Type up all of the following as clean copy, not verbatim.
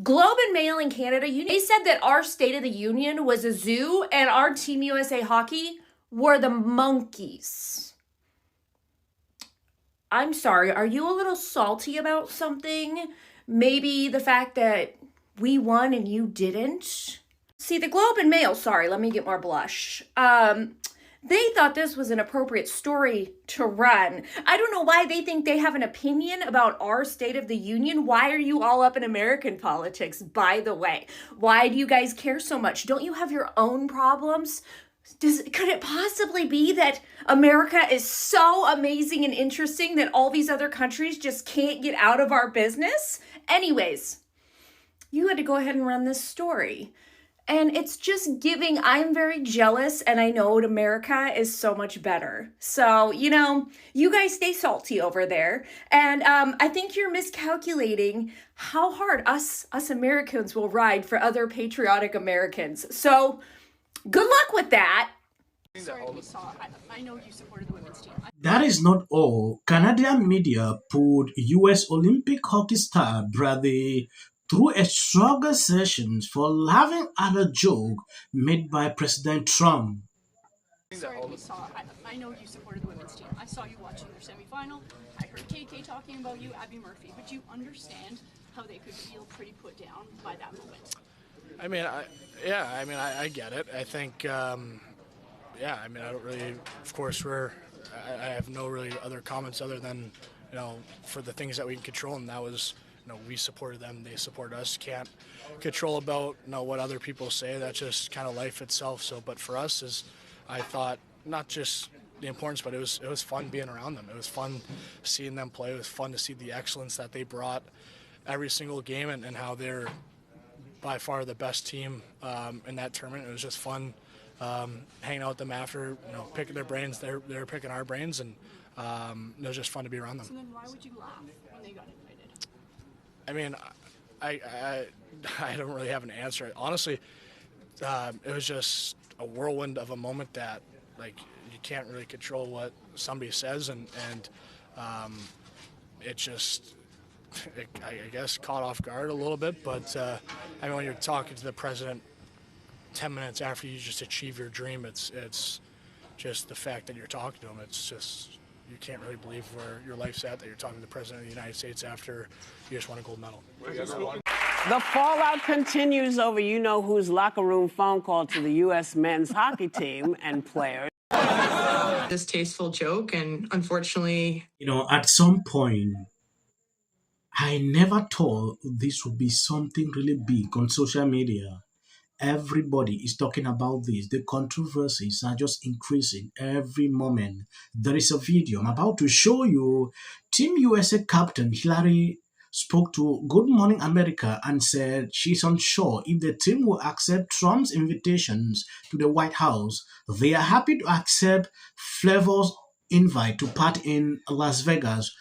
Globe and Mail in Canada, they said that our State of the Union was a zoo and our Team USA hockey were the monkeys. I'm sorry, are you a little salty about something? Maybe the fact that we won and you didn't? See, the Globe and Mail, sorry, let me get more blush. They thought this was an appropriate story to run. I don't know why they think they have an opinion about our State of the Union. Why are you all up in American politics, by the way? Why do you guys care so much? Don't you have your own problems? Could it possibly be that America is so amazing and interesting that all these other countries just can't get out of our business? Anyways, you had to go ahead and run this story. And it's just giving, I'm very jealous, and I know America is so much better. So, you guys stay salty over there. And I think you're miscalculating how hard us Americans will ride for other patriotic Americans. So, good luck with that. Sorry, we saw. I know you supported the women's team. That is not all. Canadian media put U.S. Olympic hockey star Brady through a struggle session for laughing at a joke made by President Trump. Sorry, we saw. I know you supported the women's team. I saw you watching their semifinal. I heard KK talking about you, Abby Murphy. But you understand how they could feel pretty put down by that moment. I get it. I think, I don't really, of course, I have no really other comments other than, for the things that we can control, and that was, we supported them, they support us. Can't control about, what other people say. That's just kind of life itself. So, but for us, I thought, not just the importance, but it was fun being around them. It was fun seeing them play. It was fun to see the excellence that they brought every single game, and how they're by far the best team in that tournament. It was just fun hanging out with them after, picking their brains. They're picking our brains, and it was just fun to be around them. So then why would you laugh when they got invited? I don't really have an answer. Honestly, it was just a whirlwind of a moment that, you can't really control what somebody says, and it just, I guess, caught off guard a little bit. But when you're talking to the president 10 minutes after you just achieve your dream, it's just the fact that you're talking to him. It's just, you can't really believe where your life's at, that you're talking to the president of the United States after you just won a gold medal. The fallout continues over you-know-whose locker room phone call to the U.S. men's hockey team and players. Distasteful joke, and unfortunately... At some point, I never thought this would be something really big on social media. Everybody is talking about this. The controversies are just increasing every moment. There is a video I'm about to show you. Team USA captain Hillary spoke to Good Morning America and said she's unsure if the team will accept Trump's invitations to the White House. They are happy to accept Flavor's invite to party in Las Vegas,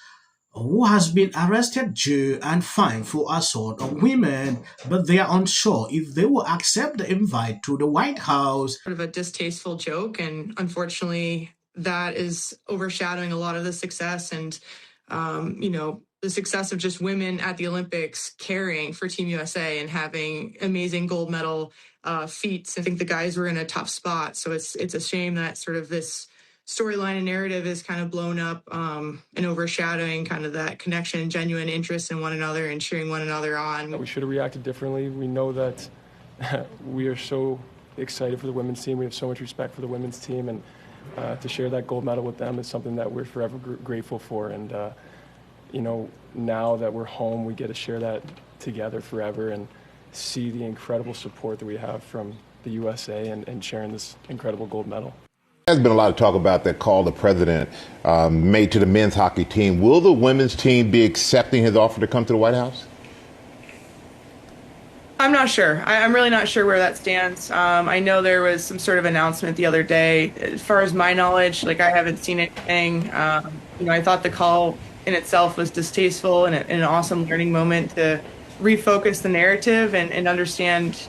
who has been arrested, jailed, and fined for assault on women, but they are unsure if they will accept the invite to the White House. Sort of a distasteful joke, and unfortunately that is overshadowing a lot of the success and, the success of just women at the Olympics caring for Team USA and having amazing gold medal feats. I think the guys were in a tough spot, so it's a shame that sort of this storyline and narrative is kind of blown up and overshadowing kind of that connection and genuine interest in one another and cheering one another on. We should have reacted differently. We know that we are so excited for the women's team. We have so much respect for the women's team, and to share that gold medal with them is something that we're forever grateful for. And, now that we're home, we get to share that together forever and see the incredible support that we have from the USA and sharing this incredible gold medal. There's been a lot of talk about that call the president made to the men's hockey team. Will the women's team be accepting his offer to come to the White House? I'm not sure. I'm really not sure where that stands. I know there was some sort of announcement the other day. As far as my knowledge, I haven't seen anything. I thought the call in itself was distasteful and an awesome learning moment to refocus the narrative and understand,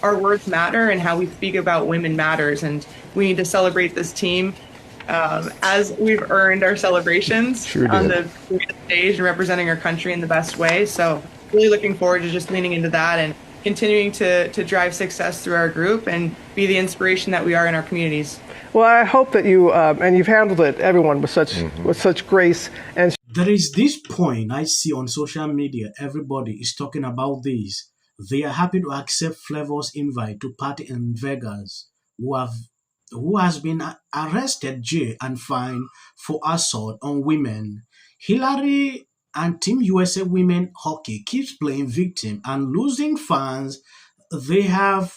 our words matter and how we speak about women matters. And we need to celebrate this team as we've earned our celebrations on the stage and representing our country in the best way. So really looking forward to just leaning into that and continuing to drive success through our group and be the inspiration that we are in our communities. Well, I hope that you and you've handled it, everyone, with such grace and. There is this point I see on social media. Everybody is talking about this. They are happy to accept Flavor's invite to party in Vegas, who has been arrested, jailed, and fined for assault on women. Hillary and Team USA Women Hockey keeps playing victim and losing fans. They have,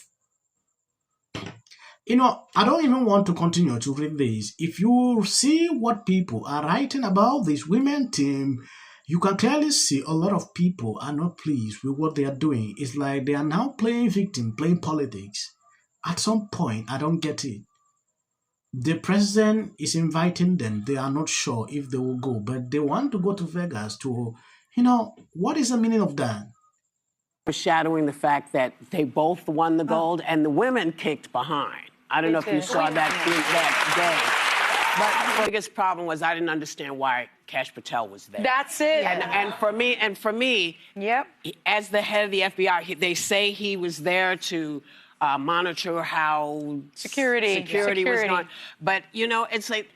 I don't even want to continue to read this. If you see what people are writing about this women team, you can clearly see a lot of people are not pleased with what they are doing. It's like they are now playing victim, playing politics. At some point, I don't get it. The president is inviting them. They are not sure if they will go, but they want to go to Vegas to, what is the meaning of that? Foreshadowing the fact that they both won the gold and the women kicked behind. I don't know if you saw that day. But the biggest problem was I didn't understand why Kash Patel was there. That's it. And for me, yep. As the head of the FBI, they say he was there to monitor how security was going. But, it's like,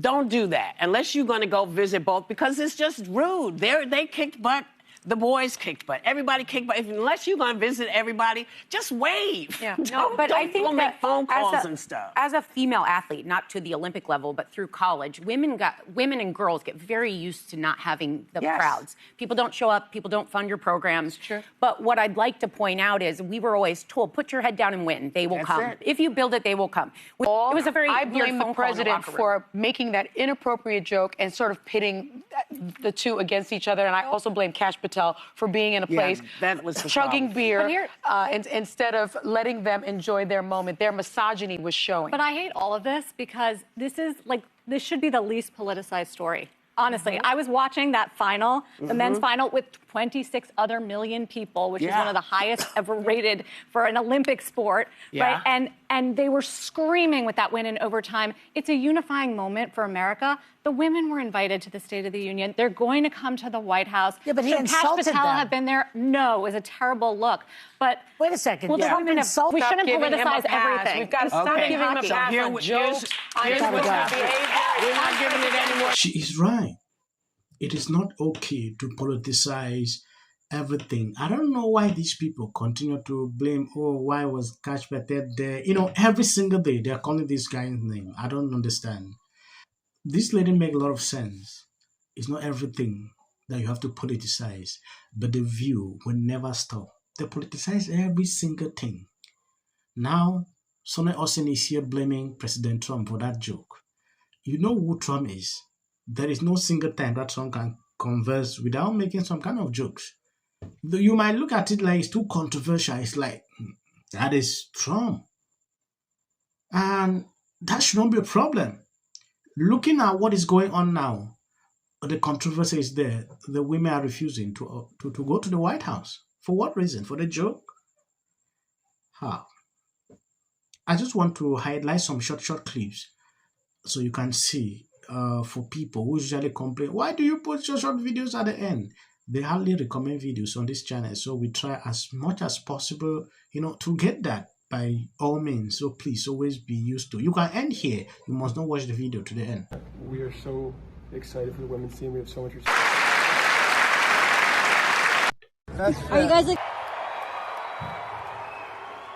don't do that unless you're going to go visit both, because it's just rude. They kicked butt. The boys kicked butt. Everybody kicked butt. Unless you're going to visit everybody, just wave. Yeah. I think make phone calls and stuff. As a female athlete, not to the Olympic level, but through college, women and girls get very used to not having the crowds. People don't show up. People don't fund your programs. Sure. But what I'd like to point out is we were always told, put your head down and win. They will come. If you build it, they will come. It was a very I weird blame the president for making that inappropriate joke and sort of pitting the two against each other. And I also blame Kash Patel for being in a place that was the chugging problem. beer instead of letting them enjoy their moment. Their misogyny was showing. But I hate all of this because this should be the least politicized story. Honestly, I was watching that final, the men's final, with 26 other million people, which is one of the highest ever rated for an Olympic sport, right? And they were screaming with that win in overtime. It's a unifying moment for America. The women were invited to the State of the Union. They're going to come to the White House. Yeah, but he Should insulted Kash Patel them. have been there? No, it was a terrible look. But wait a second. Well, Yeah. we shouldn't politicize everything. We've got to stop giving him a pass on jokes. We're not giving it anymore. She is right. It is not okay to politicize everything. I don't know why these people continue to blame, why was Kash Patel there? Every single day they're calling this guy's name. I don't understand. This lady make a lot of sense. It's not everything that you have to politicize, but the view will never stop. They politicize every single thing. Now, Sara Eisen is here blaming President Trump for that joke. You know who Trump is. There is no single time that Trump can converse without making some kind of jokes. You might look at it like it's too controversial. It's like, that is Trump. And that should not be a problem. Looking at what is going on now, the controversy is there. The women are refusing to go to the White House. For what reason? For the joke? How? I just want to highlight some short clips so you can see. For people who usually complain, why do you put short videos at the end? They hardly recommend videos on this channel, so we try as much as possible, to get that by all means. So please always be used to. You can end here. You must not watch the video to the end. We are so excited for the women's team. We have so much respect. Are you guys?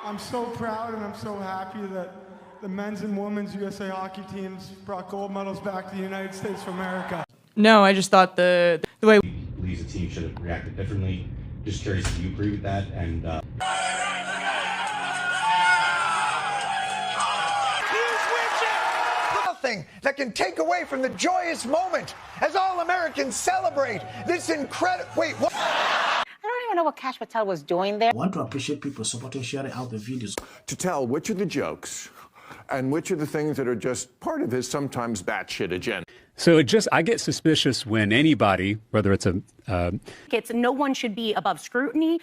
I'm so proud and I'm so happy that the men's and women's USA hockey teams brought gold medals back to the United States of America. No, I just thought the way believes the team should have reacted differently. Just curious if you agree with that. And nothing that can take away from the joyous moment as all Americans celebrate this incredible. Wait, what? I don't even know what Kash Patel was doing there. I want to appreciate people supporting, sharing out the videos. To tell which are the jokes and which are the things that are just part of his sometimes batshit agenda. So I get suspicious when anybody, whether it's No one should be above scrutiny.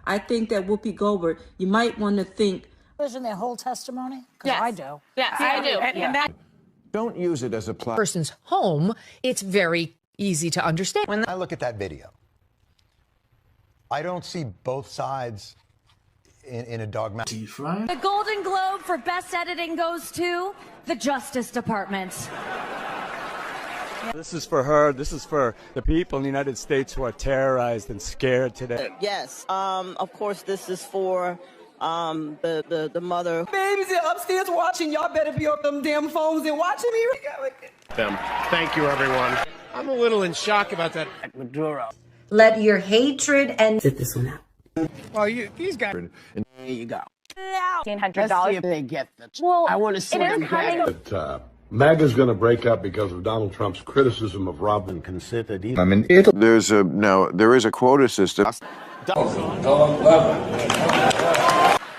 I think that Whoopi Goldberg, you might want to think. Isn't their whole testimony? Because I do. Yes, I do. And that Don't use it as a platform. Person's home, it's very easy to understand. When I look at that video, I don't see both sides in a dogmatic. The Golden Globe for Best Editing goes to the Justice Department. This is for her. This is for the people in the United States who are terrorized and scared today. Yes. Of course, this is for the mother. Babies are upstairs watching. Y'all better be on them damn phones and watching me. Them. Thank you, everyone. I'm a little in shock about that. Maduro. Let your hatred and Sit this one out. Well, these guys. There you go. $1,500. Let's see if they get this. Well, I want to see them get it. MAGA's going to break up because of Donald Trump's criticism of Robin. I mean, there is a quota system.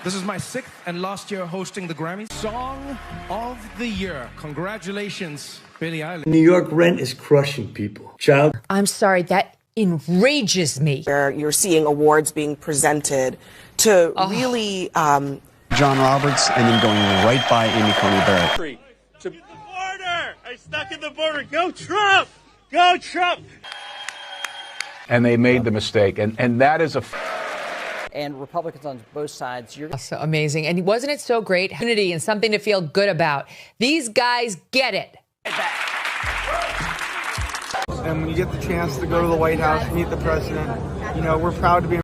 This is my 6th and last year hosting the Grammys. Song of the Year. Congratulations, Billie Eilish. New York rent is crushing people. I'm sorry, that enrages me. Where you're seeing awards being presented to really... John Roberts and then going right by Amy Coney Barrett. To the border! I stuck in the border. Go Trump! Go Trump! And they made the mistake, and that is a... And Republicans on both sides. So amazing. And wasn't it so great? Unity and something to feel good about. These guys get it. And when you get the chance to go to the White House, meet the president, we're proud to be